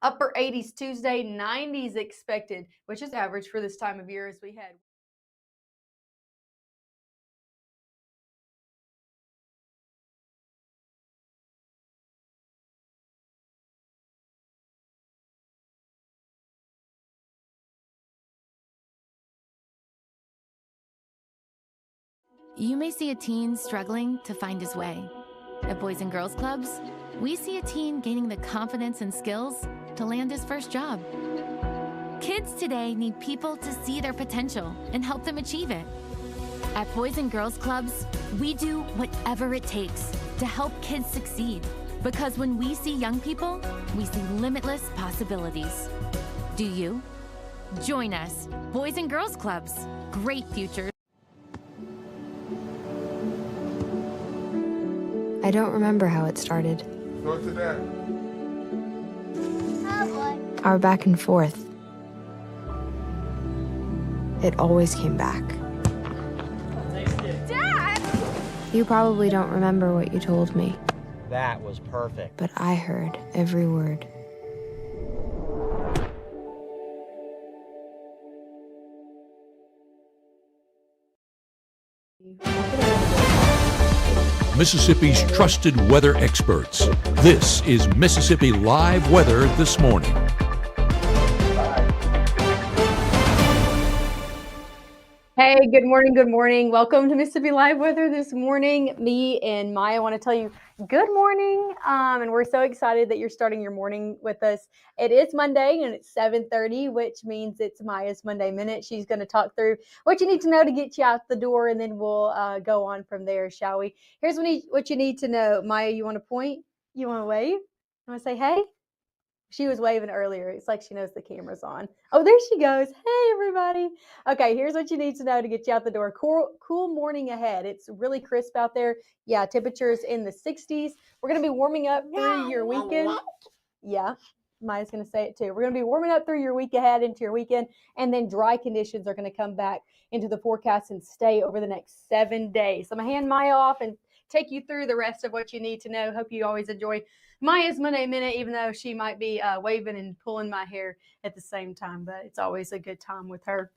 Upper 80s Tuesday, 90s expected, which is average for this time of year as we head. You may see a teen struggling to find his way. At Boys and Girls Clubs, we see a teen gaining the confidence and skills to land his first job. Kids today need people to see their potential and help them achieve it. At Boys and Girls Clubs, we do whatever it takes to help kids succeed. Because when we see young people, we see limitless possibilities. Do you? Join us, Boys and Girls Clubs. Great futures. I don't remember how it started. Go to that. Our back and forth. It always came back. Dad! You probably don't remember what you told me, That was perfect. but I heard every word. Mississippi's trusted weather experts. This is Mississippi Live Weather This Morning. Hey, good morning. Good morning. Welcome to Mississippi Live Weather This Morning. Me and Maya want to tell you good morning. And we're so excited that you're starting your morning with us. It is Monday and it's 7:30, which means it's Maya's Monday Minute. She's going to talk through what you need to know to get you out the door, and then we'll go on from there, shall we? Here's what you need to know. Maya, you want to point? You want to wave? You want to say hey? She was waving earlier. It's like she knows the camera's on. Oh, there she goes. Hey, everybody. Okay, here's what you need to know to get you out the door. Cool morning ahead. It's really crisp out there. Yeah, temperatures in the 60s. We're going to be warming up through your weekend. Yeah, Maya's going to say it too. We're going to be warming up through your week ahead into your weekend, and then dry conditions are going to come back into the forecast and stay over the next 7 days. So I'm going to hand Maya off and take you through the rest of what you need to know. Hope you always enjoy Maya's Monday Minute, even though she might be waving and pulling my hair at the same time, but it's always a good time with her.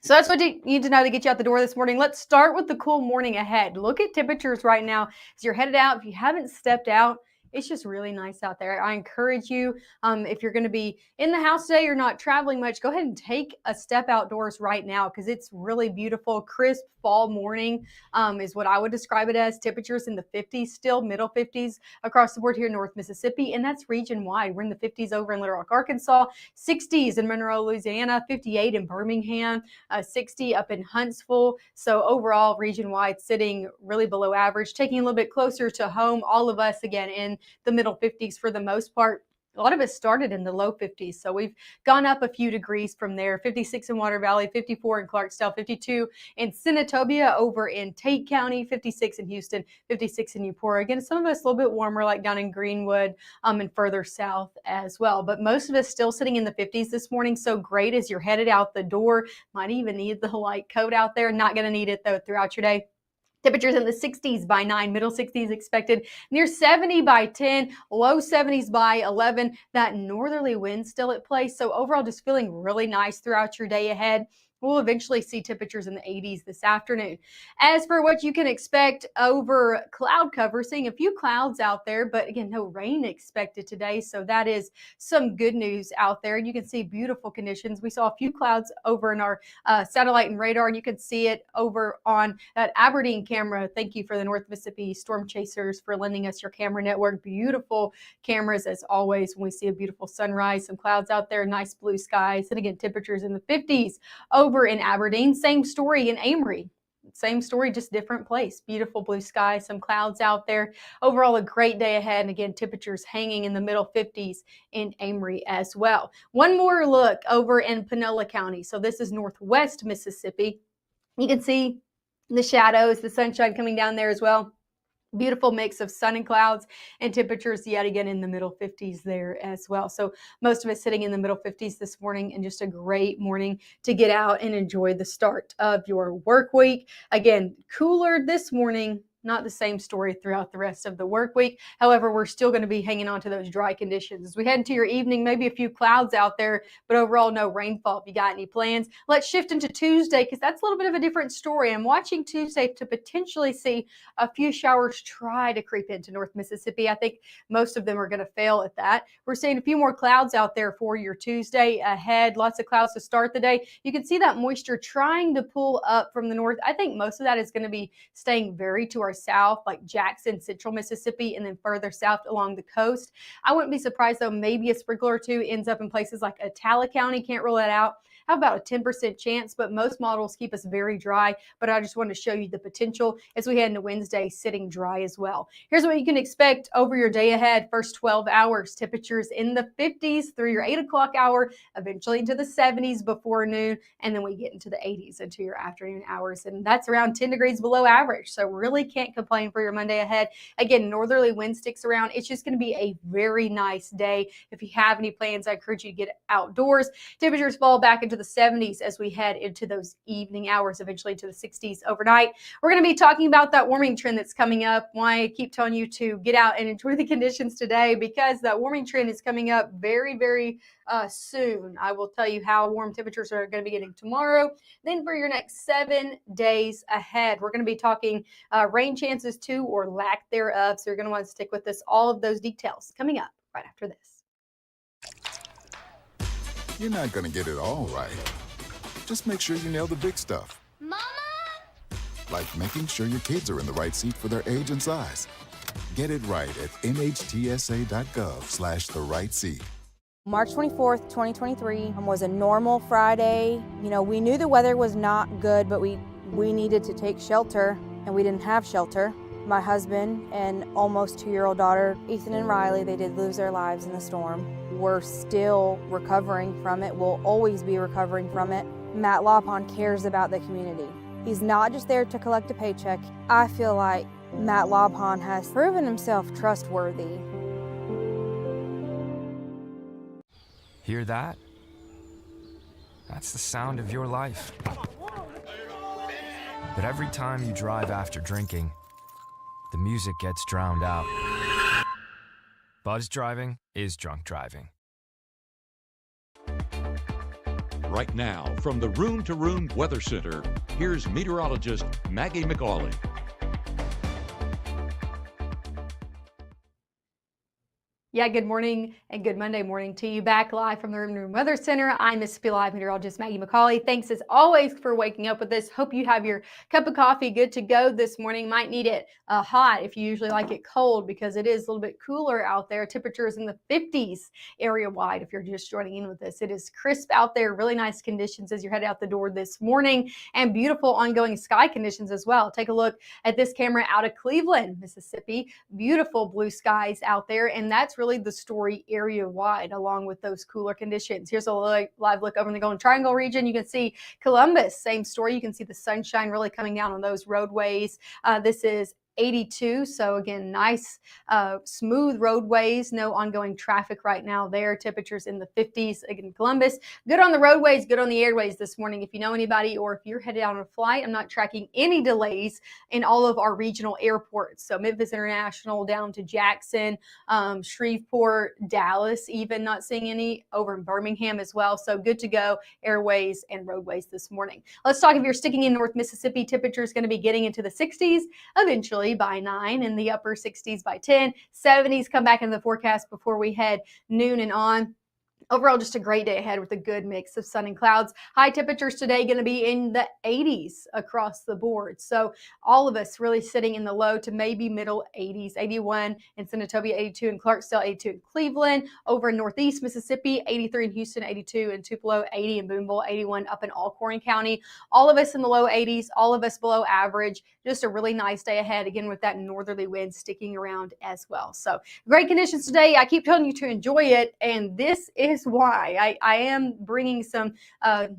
So that's what you need to know to get you out the door this morning. Let's start with the cool morning ahead. Look at temperatures right now as you're headed out. If you haven't stepped out, it's just really nice out there. I encourage you, if you're going to be in the house today, you're not traveling much, go ahead and take a step outdoors right now because it's really beautiful. Crisp fall morning is what I would describe it as. Temperatures in the 50s still, middle 50s across the board here in North Mississippi, and that's region wide. We're in the 50s over in Little Rock, Arkansas, 60s in Monroe, Louisiana, 58 in Birmingham, 60 up in Huntsville. So overall, region wide, sitting really below average, taking a little bit closer to home. All of us, again, in the middle 50s for the most part. A lot of us started in the low 50s, so we've gone up a few degrees from there. 56 in Water Valley, 54 in Clarksdale, 52 in Senatobia over in Tate County, 56 in Houston, 56 in Eupora. Again, some of us a little bit warmer, like down in Greenwood and further south as well. But most of us still sitting in the 50s this morning. So great as you're headed out the door. Might even need the light coat out there. Not going to need it though throughout your day. Temperatures in the 60s by 9, middle 60s expected, near 70 by 10, low 70s by 11. That northerly wind still at play. So overall, just feeling really nice throughout your day ahead. We'll eventually see temperatures in the 80s this afternoon. As for what you can expect over cloud cover, seeing a few clouds out there, but again, no rain expected today. So that is some good news out there. You can see beautiful conditions. We saw a few clouds over in our satellite and radar, and you can see it over on that Aberdeen camera. Thank you for the North Mississippi Storm Chasers for lending us your camera network. Beautiful cameras as always when we see a beautiful sunrise, some clouds out there, nice blue skies, and again, temperatures in the 50s over in Aberdeen. Same story in Amory. Same story, just different place. Beautiful blue sky, some clouds out there. Overall, a great day ahead. And again, temperatures hanging in the middle 50s in Amory as well. One more look over in Panola County. So this is northwest Mississippi. You can see the shadows, the sunshine coming down there as well. Beautiful mix of sun and clouds, and temperatures yet again in the middle 50s there as well. So most of us sitting in the middle 50s this morning, and just a great morning to get out and enjoy the start of your work week. Again, cooler this morning, Not the same story throughout the rest of the work week. However, we're still going to be hanging on to those dry conditions. As we head into your evening, maybe a few clouds out there, but overall no rainfall. If you got any plans, let's shift into Tuesday because that's a little bit of a different story. I'm watching Tuesday to potentially see a few showers try to creep into North Mississippi. I think most of them are going to fail at that. We're seeing a few more clouds out there for your Tuesday ahead. Lots of clouds to start the day. You can see that moisture trying to pull up from the north. I think most of that is going to be staying very to our south, like Jackson, central Mississippi, and then further south along the coast. I wouldn't be surprised, though, maybe a sprinkle or two ends up in places like Attala County. Can't rule that out. How about a 10% chance? But most models keep us very dry. But I just wanted to show you the potential as we head into Wednesday, sitting dry as well. Here's what you can expect over your day ahead. First 12 hours, temperatures in the 50s through your 8 o'clock hour, eventually into the 70s before noon. And then we get into the 80s into your afternoon hours. And that's around 10 degrees below average. So really can't complain for your Monday ahead. Again, northerly wind sticks around. It's just going to be a very nice day. If you have any plans, I encourage you to get outdoors. Temperatures fall back into the 70s as we head into those evening hours, eventually to the 60s overnight. We're going to be talking about that warming trend that's coming up. Why I keep telling you to get out and enjoy the conditions today, because that warming trend is coming up very, very soon. I will tell you how warm temperatures are going to be getting tomorrow. Then for your next 7 days ahead, we're going to be talking rain chances too, or lack thereof. So you're going to want to stick with us. All of those details coming up right after this. You're not going to get it all right. Just make sure you nail the big stuff. Mama! Like making sure your kids are in the right seat for their age and size. Get it right at nhtsa.gov/the right seat. March 24th, 2023 was a normal Friday. You know, we knew the weather was not good, but we needed to take shelter, and we didn't have shelter. My husband and almost 2-year-old daughter, Ethan and Riley, they did lose their lives in the storm. We're still recovering from it. We'll always be recovering from it. Matt Lawpon cares about the community. He's not just there to collect a paycheck. I feel like Matt Lawpon has proven himself trustworthy. Hear that? That's the sound of your life. But every time you drive after drinking, the music gets drowned out. Buzz driving is drunk driving. Right now, from the Room to Room Weather Center, here's meteorologist Maggie McAuley. Yeah, good morning and good Monday morning to you. Back live from the Room to Room Weather Center. I'm Mississippi Live meteorologist Maggie McAuley. Thanks as always for waking up with us. Hope you have your cup of coffee good to go this morning. Might need it hot if you usually like it cold, because it is a little bit cooler out there. Temperatures in the 50s area wide if you're just joining in with us. It is crisp out there. Really nice conditions as you head out the door this morning, and beautiful ongoing sky conditions as well. Take a look at this camera out of Cleveland, Mississippi. Beautiful blue skies out there, and that's really the story area wide, along with those cooler conditions. Here's a live look over in the Golden Triangle region. You can see Columbus, same story. You can see the sunshine really coming down on those roadways. This is 82. So again, nice, smooth roadways, no ongoing traffic right now there. Temperatures in the 50s. Again, Columbus, good on the roadways, good on the airways this morning. If you know anybody, or if you're headed on a flight, I'm not tracking any delays in all of our regional airports. So Memphis International down to Jackson, Shreveport, Dallas, even not seeing any over in Birmingham as well. So good to go, airways and roadways this morning. Let's talk, if you're sticking in North Mississippi, temperature is going to be getting into the 60s eventually by 9, in the upper 60s by 10. 70s come back in the forecast before we head noon and on. Overall, just a great day ahead with a good mix of sun and clouds. High temperatures today going to be in the 80s across the board. So all of us really sitting in the low to maybe middle 80s. 81 in Senatobia, 82 in Clarksdale, 82 in Cleveland. Over in Northeast Mississippi, 83 in Houston, 82 in Tupelo, 80 in Boonville, 81 up in Alcorn County. All of us in the low 80s, all of us below average. Just a really nice day ahead, again, with that northerly wind sticking around as well. So great conditions today. I keep telling you to enjoy it, and this is why I am bringing some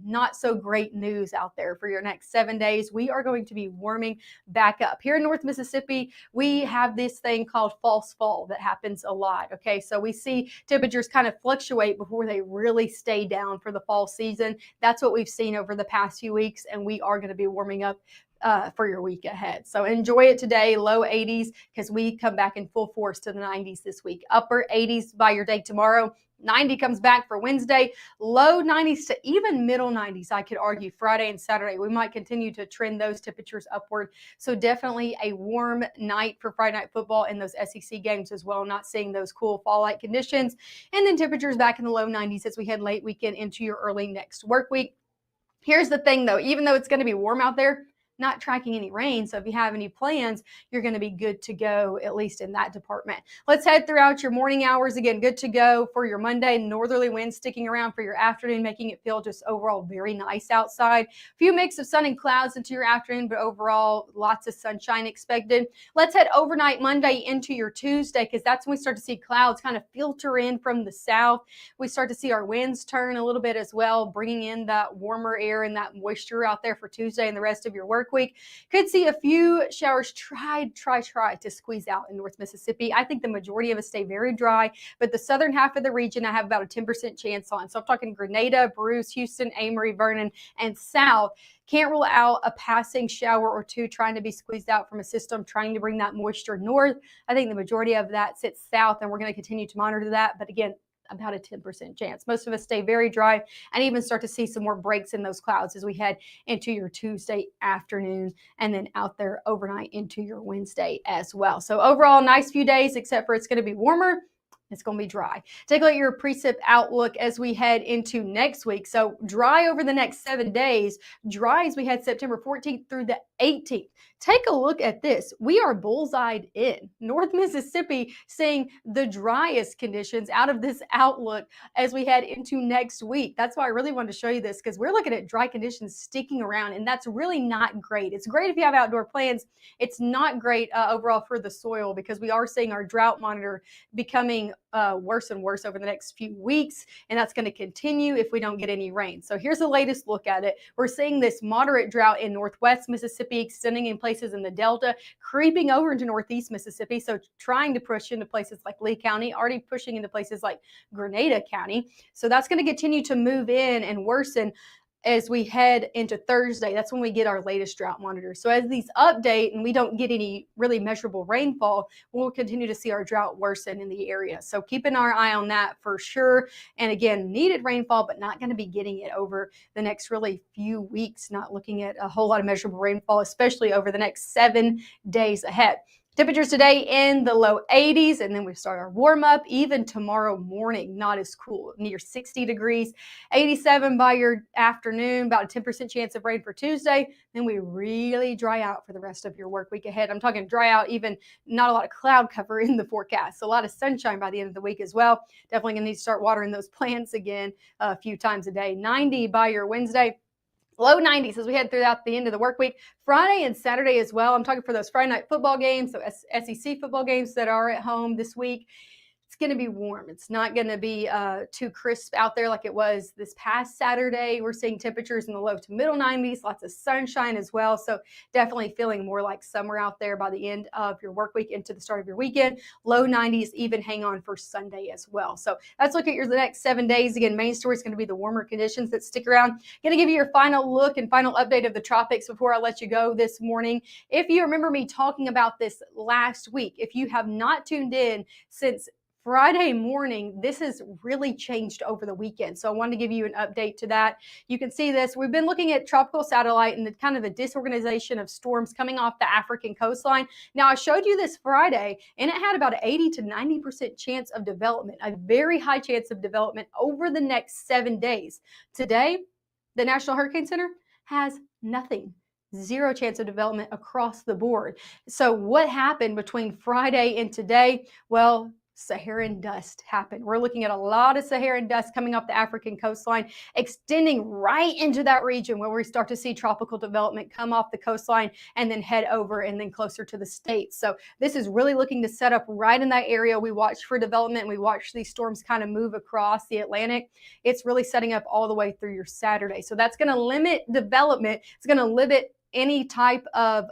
not so great news out there for your next 7 days. We are going to be warming back up. Here in North Mississippi, we have this thing called false fall that happens a lot. Okay, so we see temperatures kind of fluctuate before they really stay down for the fall season. That's what we've seen over the past few weeks, and we are going to be warming up for your week ahead. So enjoy it today, low 80s, because we come back in full force to the 90s this week. Upper 80s by your day tomorrow. 90 comes back for Wednesday, low 90s to even middle 90s, I could argue, Friday and Saturday. We might continue to trend those temperatures upward. So definitely a warm night for Friday Night Football in those SEC games as well, not seeing those cool fall-like conditions. And then temperatures back in the low 90s as we head late weekend into your early next work week. Here's the thing, though. Even though it's going to be warm out there, not tracking any rain. So if you have any plans, you're going to be good to go, at least in that department. Let's head throughout your morning hours. Again, good to go for your Monday. Northerly winds sticking around for your afternoon, making it feel just overall very nice outside. A few mix of sun and clouds into your afternoon, but overall lots of sunshine expected. Let's head overnight Monday into your Tuesday, because that's when we start to see clouds kind of filter in from the south. We start to see our winds turn a little bit as well, bringing in that warmer air and that moisture out there for Tuesday and the rest of your work week. Could see a few showers try to squeeze out in North Mississippi. I think the majority of us stay very dry, but the southern half of the region I have about a 10% chance on. So I'm talking Grenada, Bruce, Houston, Amory, Vernon, and south. Can't rule out a passing shower or two trying to be squeezed out from a system trying to bring that moisture north. I think the majority of that sits south, and we're going to continue to monitor that. But again, about a 10% chance. Most of us stay very dry and even start to see some more breaks in those clouds as we head into your Tuesday afternoon and then out there overnight into your Wednesday as well. So overall, nice few days, except for it's going to be warmer. It's going to be dry. Take a look at your precip outlook as we head into next week. So dry over the next 7 days. Dry as we head September 14th through the 18th. Take a look at this. We are bullseyed in. North Mississippi seeing the driest conditions out of this outlook as we head into next week. That's why I really wanted to show you this, because we're looking at dry conditions sticking around, and that's really not great. It's great if you have outdoor plans. It's not great overall for the soil, because we are seeing our drought monitor becoming worse and worse over the next few weeks, and that's going to continue if we don't get any rain. So here's the latest look at it. We're seeing this moderate drought in northwest Mississippi, extending in places in the Delta, creeping over into northeast Mississippi, so trying to push into places like Lee County, already pushing into places like Grenada County. So that's going to continue to move in and worsen as we head into Thursday. That's when we get our latest drought monitor. So as these update and we don't get any really measurable rainfall, we'll continue to see our drought worsen in the area. So keeping our eye on that for sure. And again, needed rainfall, but not going to be getting it over the next really few weeks. Not looking at a whole lot of measurable rainfall, especially over the next 7 days ahead. Temperatures today in the low 80s, and then we start our warm up even tomorrow morning, not as cool, near 60 degrees, 87 by your afternoon, about a 10% chance of rain for Tuesday. Then we really dry out for the rest of your work week ahead. I'm talking dry out, even not a lot of cloud cover in the forecast. So a lot of sunshine by the end of the week as well. Definitely going to need to start watering those plants again a few times a day. 90 by your Wednesday. Low 90s as we head throughout the end of the work week. Friday and Saturday as well. I'm talking for those Friday night football games, so SEC football games that are at home this week. It's going to be warm. It's not going to be too crisp out there like it was this past Saturday. We're seeing temperatures in the low to middle 90s, lots of sunshine as well. So definitely feeling more like summer out there by the end of your work week into the start of your weekend. Low 90s, even hang on for Sunday as well. So let's look at the next 7 days. Again, main story is going to be the warmer conditions that stick around. Going to give you your final look and final update of the tropics before I let you go this morning. If you remember me talking about this last week, if you have not tuned in since Friday morning, this has really changed over the weekend. So I wanted to give you an update to that. You can see this. We've been looking at tropical satellite and the kind of a disorganization of storms coming off the African coastline. Now, I showed you this Friday, and it had about an 80 to 90% chance of development, a very high chance of development over the next 7 days. Today, the National Hurricane Center has nothing. Zero chance of development across the board. So what happened between Friday and today? Well, Saharan dust happened. We're looking at a lot of Saharan dust coming off the African coastline, extending right into that region where we start to see tropical development come off the coastline and then head over and then closer to the states. So this is really looking to set up right in that area. We watch for development. We watch these storms kind of move across the Atlantic. It's really setting up all the way through your Saturday. So that's going to limit development. It's going to limit any type of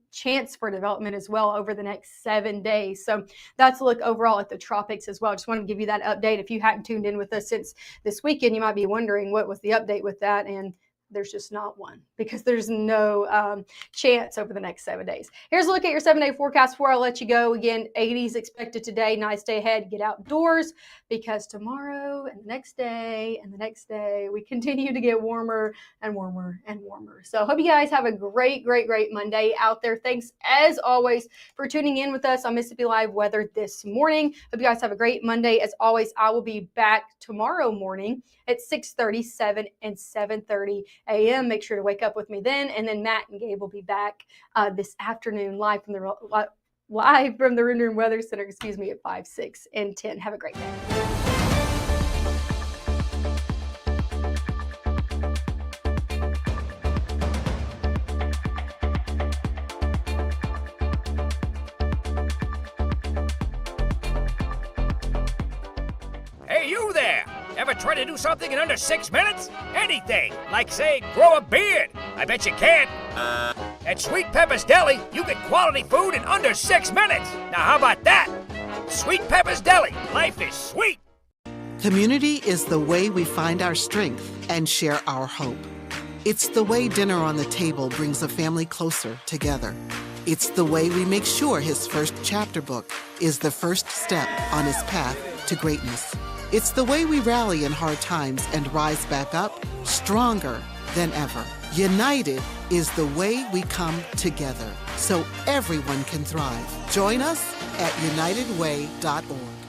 chance for development as well over the next 7 days. So that's a look overall at the tropics as well. Just want to give you that update. If you hadn't tuned in with us since this weekend, you might be wondering what was the update with that. And there's just not one, because there's no chance over the next 7 days. Here's a look at your 7-day forecast before I let you go. Again, 80s expected today. Nice day ahead. Get outdoors, because tomorrow and the next day and the next day, we continue to get warmer and warmer and warmer. So I hope you guys have a great, great, great Monday out there. Thanks, as always, for tuning in with us on Mississippi Live Weather this morning. Hope you guys have a great Monday. As always, I will be back tomorrow morning at 6:30, 7, and 7:30 a.m. Make sure to wake up with me then. And then Matt and Gabe will be back this afternoon live from the Room Room Weather Center, at 5, 6, and 10. Have a great day. Hey, you there! Ever try to do something in under 6 minutes? Anything, like say, grow a beard. I bet you can. At Sweet Pepper's Deli, you get quality food in under 6 minutes. Now how about that? Sweet Pepper's Deli, life is sweet. Community is the way we find our strength and share our hope. It's the way dinner on the table brings a family closer together. It's the way we make sure his first chapter book is the first step on his path to greatness. It's the way we rally in hard times and rise back up stronger than ever. United is the way we come together so everyone can thrive. Join us at unitedway.org.